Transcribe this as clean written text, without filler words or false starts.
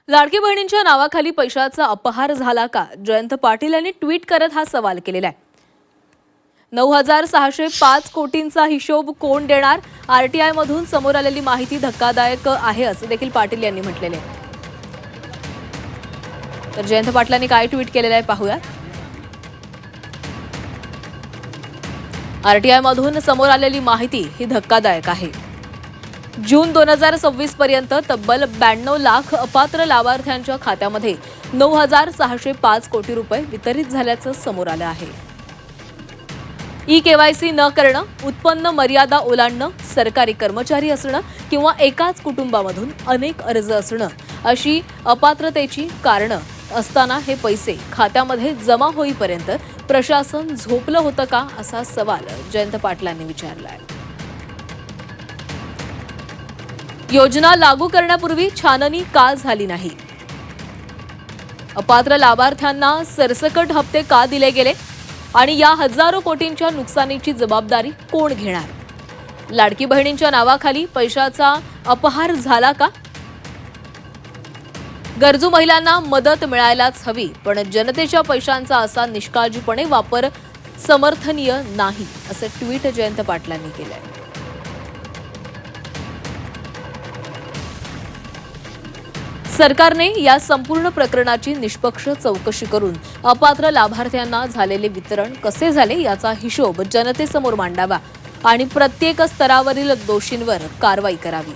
लाडकी बहिणींच्या नावाखाली पैशाचा अपहार झाला का? जयंत पाटील यांनी ट्विट करत हा सवाल केलेला आहे. 9,605 कोटींचा हिशोब कोण देणार? आरटीआय मधून समोर आलेली माहिती धक्कादायक आहे असं देखील पाटील यांनी म्हटलेले आहे. तर जयंत पाटलांनी काय ट्विट केलेलं आहे पाहूया. आरटीआय मधून समोर आलेली माहिती ही धक्कादायक आहे. जून 2026 पर्यंत तब्बल 92 लाख अपात्र लाभार्थ्यांच्या खात्यामध्ये 9,605 कोटी रुपये वितरित झाल्याचं समोर आलं आहे. ई-केवायसी न करणं, उत्पन्न मर्यादा ओलांडणं, सरकारी कर्मचारी असणं किंवा एकाच कुटुंबामधून अनेक अर्ज असणं अशी अपात्रतेची कारणं असताना हे पैसे खात्यामध्ये जमा होईपर्यंत प्रशासन झोपलं होतं का, असा सवाल जयंत पाटलांनी विचारला आहे. योजना लागू करण्यापूर्वी छाननी का झाली नाही? अपात्र लाभार्थ्यांना सरसकट हप्ते का दिले गेले आणि या हजारो कोटींच्या नुकसानीची जबाबदारी कोण घेणार? लाडकी बहिणींच्या नावाखाली पैशाचा अपहार झाला का? गरजू महिलांना मदत मिळायलाच हवी, पण जनतेच्या पैशांचा असा निष्काळजीपणे वापर समर्थनीय नाही, असं ट्विट जयंत पाटलांनी केलंय. सरकारने या संपूर्ण प्रकरणाची निष्पक्ष चौकशी करून अपात्र लाभार्थ्यांना झालेले वितरण कसे झाले याचा हिशोब जनतेसमोर मांडावा आणि प्रत्येक स्तरावरील दोषींवर कारवाई करावी.